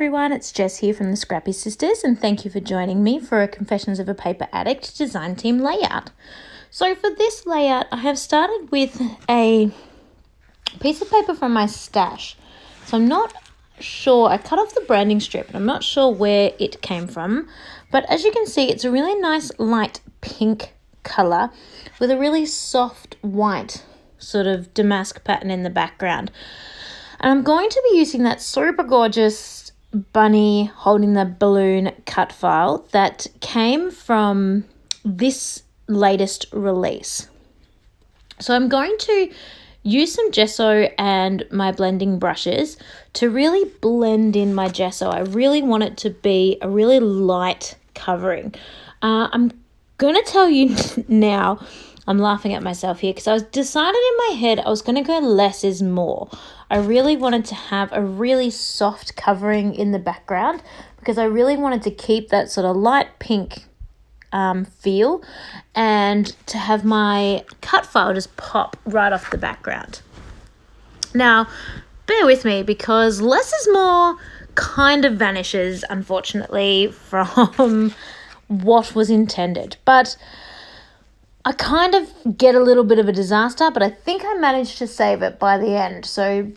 everyone, it's Jess here from the Scrappy Sisters, and thank you for joining me for a Confessions of a Paper Addict design team layout. So for this layout, I have started with a piece of paper from my stash. So I'm not sure, I cut off the branding strip and I'm not sure where it came from, but as you can see, it's a really nice light pink colour with a really soft white sort of damask pattern in the background. And I'm going to be using that super gorgeous bunny holding the balloon cut file that came from this latest release. So I'm going to use some gesso and my blending brushes to really blend in my gesso. I really want it to be a really light covering. I'm going to tell you now, I'm laughing at myself here because I was decided in my head I was going to go less is more. I really wanted to have a really soft covering in the background because I really wanted to keep that sort of light pink feel and to have my cut file just pop right off the background. Now, bear with me because less is more kind of vanishes, unfortunately, from what was intended. But I kind of get a little bit of a disaster, but I think I managed to save it by the end. So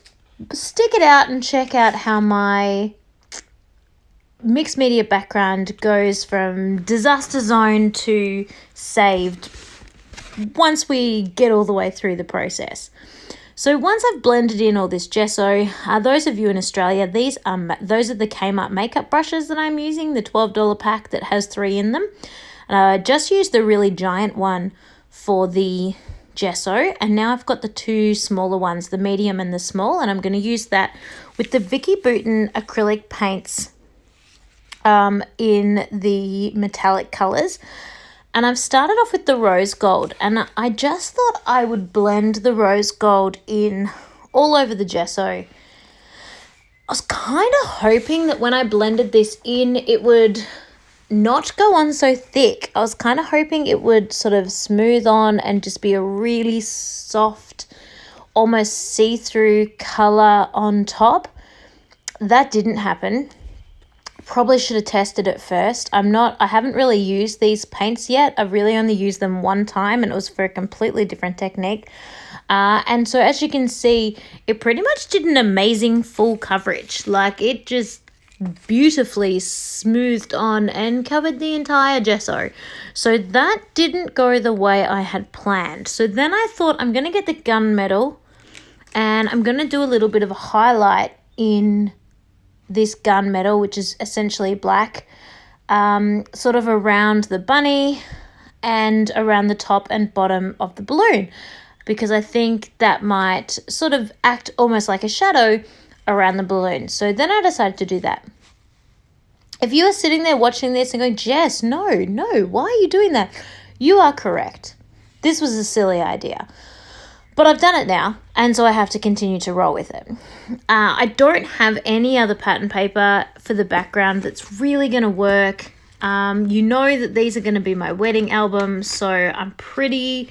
stick it out and check out how my mixed media background goes from disaster zone to saved once we get all the way through the process. So once I've blended in all this gesso, those of you in Australia, those are the Kmart makeup brushes that I'm using, the $12 pack that has 3 in them. And I just used the really giant one for the gesso, and now I've got the 2 smaller ones, the medium and the small, and I'm going to use that with the Vicky Bouton acrylic paints in the metallic colours. And I've started off with the rose gold, and I just thought I would blend the rose gold in all over the gesso. I was kind of hoping that when I blended this in, it would not go on so thick. I was kind of hoping it would sort of smooth on and just be a really soft, almost see-through colour on top. That didn't happen. Probably should have tested it first. I haven't really used these paints yet. I've really only used them one time and it was for a completely different technique. And so as you can see, it pretty much did an amazing full coverage. Like it just beautifully smoothed on and covered the entire gesso. So that didn't go the way I had planned. So then I thought I'm going to get the gunmetal and I'm going to do a little bit of a highlight in this gunmetal, which is essentially black, sort of around the bunny and around the top and bottom of the balloon, because I think that might sort of act almost like a shadow around the balloon. So then I decided to do that. If you are sitting there watching this and going, Jess, no, why are you doing that? You are correct. This was a silly idea. But I've done it now, and so I have to continue to roll with it. I don't have any other pattern paper for the background that's really going to work. You know that these are going to be my wedding albums, so I'm pretty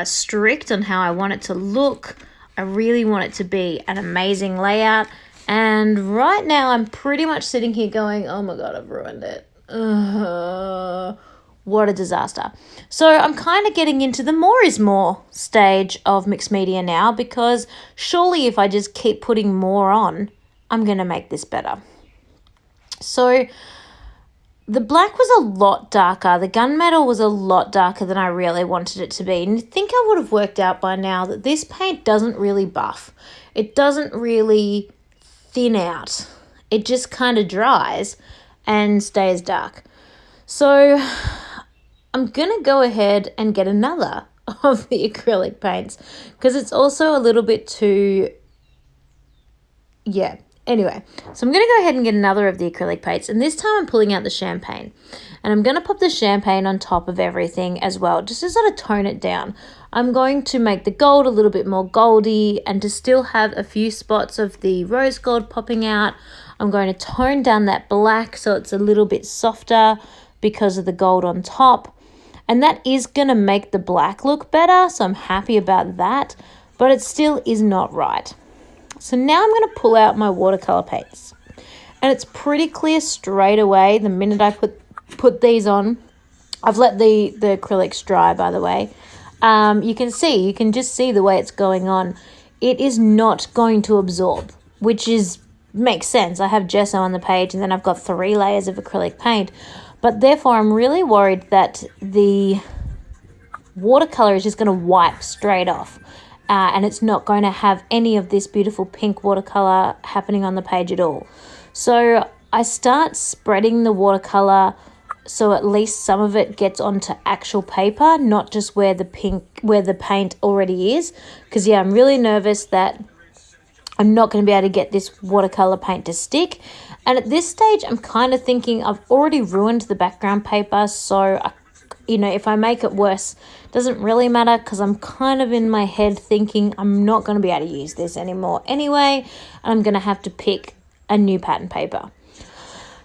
strict on how I want it to look. I really want it to be an amazing layout. And right now I'm pretty much sitting here going, oh my God, I've ruined it. What a disaster. So I'm kind of getting into the more is more stage of mixed media now, because surely if I just keep putting more on, I'm going to make this better. So the black was a lot darker. The gunmetal was a lot darker than I really wanted it to be. And I think I would have worked out by now that this paint doesn't really buff. It doesn't really thin out. It just kind of dries and stays dark. So I'm going to go ahead and get another of the acrylic paints because it's also a little bit too, Anyway, so I'm going to go ahead and get another of the acrylic paints, and this time I'm pulling out the champagne. And I'm going to pop the champagne on top of everything as well, just to sort of tone it down. I'm going to make the gold a little bit more goldy and to still have a few spots of the rose gold popping out. I'm going to tone down that black so it's a little bit softer because of the gold on top. And that is going to make the black look better, so I'm happy about that, but it still is not right. So now I'm going to pull out my watercolor paints. and it's pretty clear straight away the minute I put these on. I've let the acrylics dry, by the way. You can just see the way it's going on. It is not going to absorb, which makes sense. I have gesso on the page, and then I've got 3 layers of acrylic paint, but therefore I'm really worried that the watercolor is just going to wipe straight off, and it's not going to have any of this beautiful pink watercolor happening on the page at all. So I start spreading the watercolor so at least some of it gets onto actual paper, not just where the paint already is, because I'm really nervous that I'm not going to be able to get this watercolor paint to stick. And at this stage, I'm kind of thinking I've already ruined the background paper, so if I make it worse, it doesn't really matter, because I'm kind of in my head thinking I'm not going to be able to use this anymore anyway, and I'm going to have to pick a new pattern paper.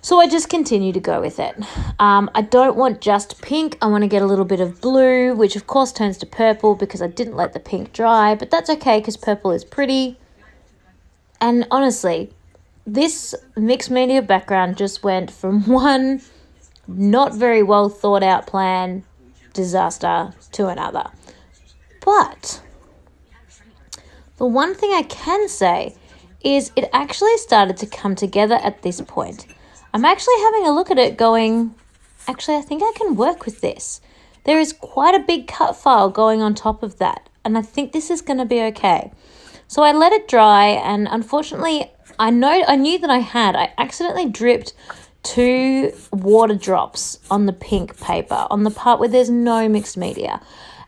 So I just continue to go with it. I don't want just pink. I want to get a little bit of blue, which of course turns to purple because I didn't let the pink dry, but that's okay because purple is pretty. And honestly, this mixed media background just went from one not very well thought out plan disaster to another. But the one thing I can say is it actually started to come together at this point. I'm actually having a look at it going, actually, I think I can work with this. There is quite a big cut file going on top of that, and I think this is going to be okay. So I let it dry, and unfortunately, I knew that I accidentally dripped 2 water drops on the pink paper, on the part where there's no mixed media.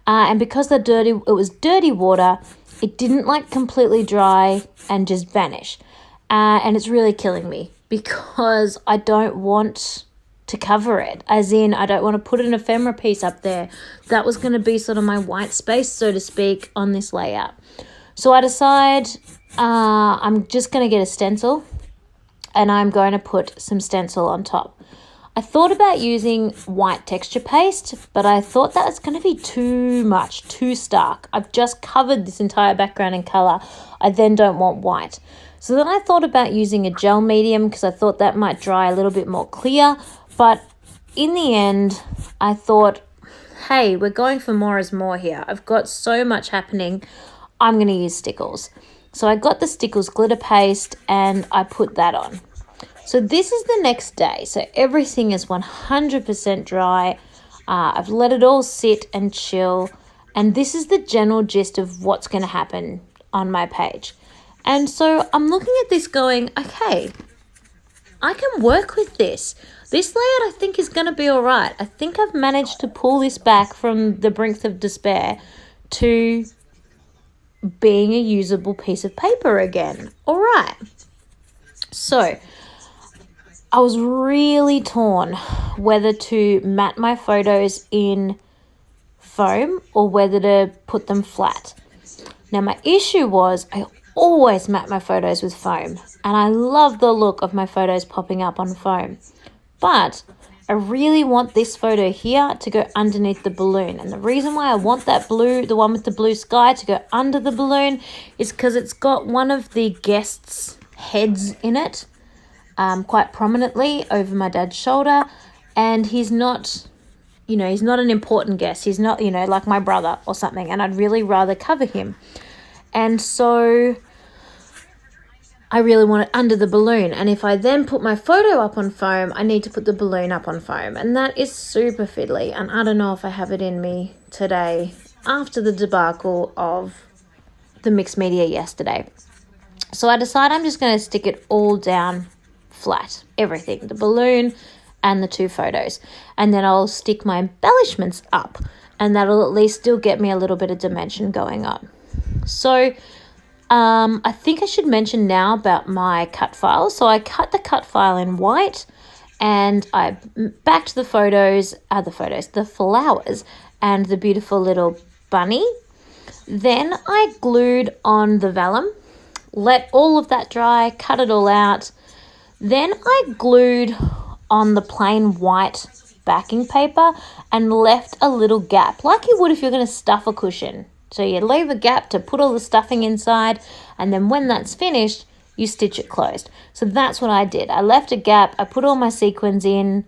And because it was dirty water, it didn't completely dry and just vanish. And it's really killing me, because I don't want to cover it, as in I don't want to put an ephemera piece up there. That was going to be sort of my white space, so to speak, on this layout. So I decide I'm just going to get a stencil, and I'm going to put some stencil on top. I thought about using white texture paste, but I thought that was going to be too much, too stark. I've just covered this entire background in colour. I then don't want white. So then I thought about using a gel medium, because I thought that might dry a little bit more clear. But in the end, I thought, hey, we're going for more is more here. I've got so much happening. I'm going to use Stickles. So I got the Stickles glitter paste and I put that on. So this is the next day. So everything is 100% dry. I've let it all sit and chill. And this is the general gist of what's going to happen on my page. And so I'm looking at this going, okay, I can work with this. This layout I think is going to be all right. I think I've managed to pull this back from the brink of despair to being a usable piece of paper again. All right. So I was really torn whether to mat my photos in foam or whether to put them flat. Now my issue was I always mat my photos with foam, and I love the look of my photos popping up on foam. But I really want this photo here to go underneath the balloon. And the reason why I want that blue, the one with the blue sky, to go under the balloon is because it's got one of the guests' heads in it, quite prominently over my dad's shoulder. And he's not, he's not an important guest. He's not, like my brother or something. And I'd really rather cover him. And so I really want it under the balloon. And if I then put my photo up on foam, I need to put the balloon up on foam. And that is super fiddly. And I don't know if I have it in me today after the debacle of the mixed media yesterday. So I decide I'm just going to stick it all down flat. Everything. The balloon and the 2 photos. And then I'll stick my embellishments up. And that'll at least still get me a little bit of dimension going on. So I think I should mention now about my cut file. So I cut the cut file in white, and I backed the flowers and the beautiful little bunny. Then I glued on the vellum, let all of that dry, cut it all out. Then I glued on the plain white backing paper and left a little gap, like you would if you're going to stuff a cushion. So you leave a gap to put all the stuffing inside, and then when that's finished, you stitch it closed. So that's what I did. I left a gap, I put all my sequins in,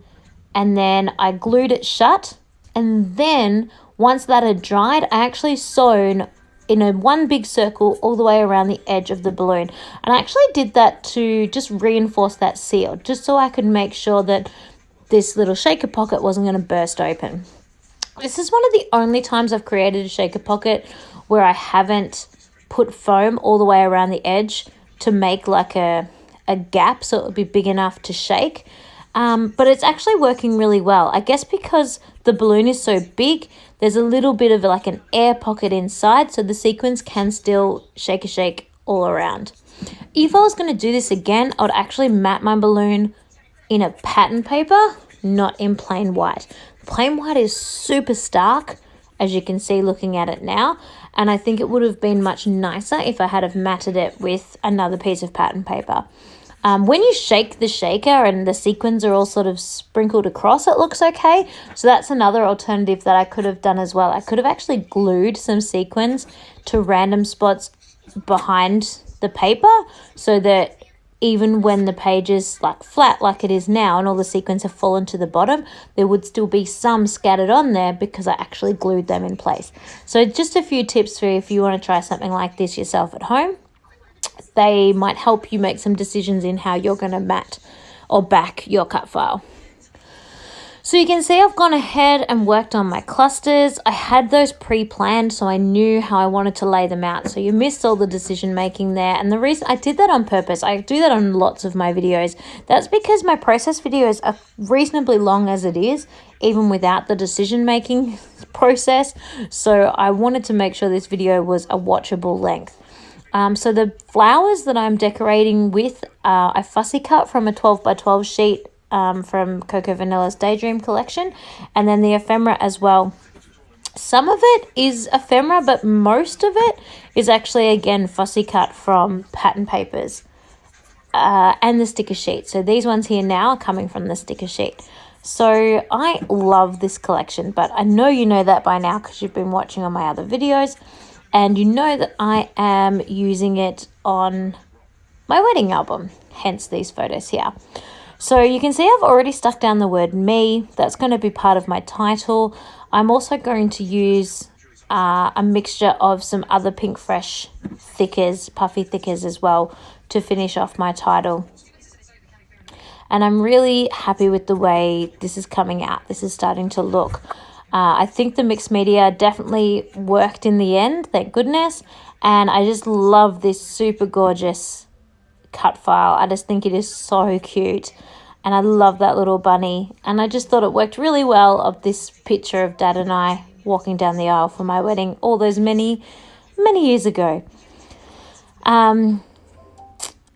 and then I glued it shut. And then once that had dried, I actually sewn in a one big circle all the way around the edge of the balloon. And I actually did that to just reinforce that seal, just so I could make sure that this little shaker pocket wasn't going to burst open. This is one of the only times I've created a shaker pocket where I haven't put foam all the way around the edge to make like a gap so it would be big enough to shake. But it's actually working really well. I guess because the balloon is so big, there's a little bit of like an air pocket inside, so the sequins can still shake all around. If I was going to do this again, I would actually mat my balloon in a pattern paper, not in plain white. Plain white is super stark, as you can see looking at it now, and I think it would have been much nicer if I had have matted it with another piece of pattern paper. When you shake the shaker and the sequins are all sort of sprinkled across, it looks okay. So that's another alternative that I could have done as well. I could have actually glued some sequins to random spots behind the paper so that even when the page is like flat like it is now and all the sequins have fallen to the bottom, there would still be some scattered on there because I actually glued them in place. So just a few tips for if you want to try something like this yourself at home. They might help you make some decisions in how you're going to mat or back your cut file. So you can see I've gone ahead and worked on my clusters. I had those pre-planned, so I knew how I wanted to lay them out. So you missed all the decision making there. And the reason I did that on purpose, I do that on lots of my videos. That's because my process videos are reasonably long as it is, even without the decision making process. So I wanted to make sure this video was a watchable length. So the flowers that I'm decorating with, I fussy cut from a 12 by 12 sheet from Coco Vanilla's Daydream collection, and then the ephemera as well. Some of it is ephemera, but most of it is actually, again, fussy cut from pattern papers and the sticker sheet. So these ones here now are coming from the sticker sheet. So I love this collection, but I know you know that by now because you've been watching on my other videos. And you know that I am using it on my wedding album, hence these photos here. So you can see I've already stuck down the word me. That's going to be part of my title. I'm also going to use a mixture of some other Pink Fresh thickers, puffy thickers as well, to finish off my title. And I'm really happy with the way this is coming out. This is starting to look. I think the mixed media definitely worked in the end, thank goodness. And I just love this super gorgeous cut file. I just think it is so cute. And I love that little bunny. And I just thought it worked really well of this picture of Dad and I walking down the aisle for my wedding all those many years ago.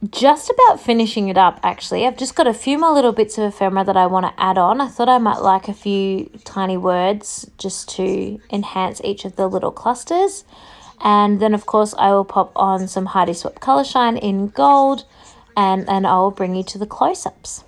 Just about finishing it up, actually. I've just got a few more little bits of ephemera that I want to add on. I thought I might like a few tiny words just to enhance each of the little clusters. And then, of course, I will pop on some Heidi Swapp Colour Shine in gold, and I will bring you to the close-ups.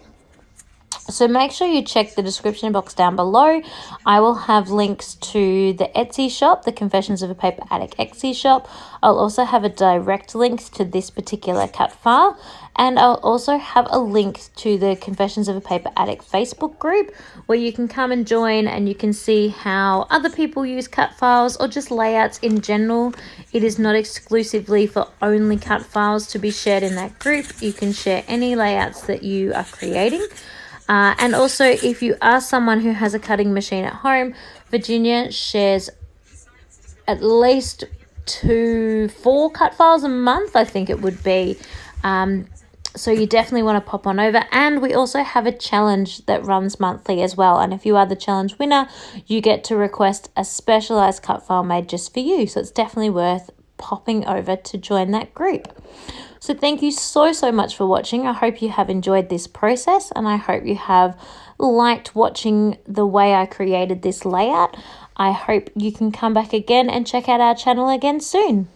So make sure you check the description box down below. I will have links to the Etsy shop, the Confessions of a Paper Addict Etsy shop. I'll also have a direct link to this particular cut file. And I'll also have a link to the Confessions of a Paper Addict Facebook group where you can come and join and you can see how other people use cut files or just layouts in general. It is not exclusively for only cut files to be shared in that group. You can share any layouts that you are creating. And also, if you are someone who has a cutting machine at home, Virginia shares at least 2 to 4 cut files a month, I think it would be. So you definitely want to pop on over. And we also have a challenge that runs monthly as well. And if you are the challenge winner, you get to request a specialized cut file made just for you. So it's definitely worth popping over to join that group. So thank you so much for watching. I hope you have enjoyed this process and I hope you have liked watching the way I created this layout. I hope you can come back again and check out our channel again soon.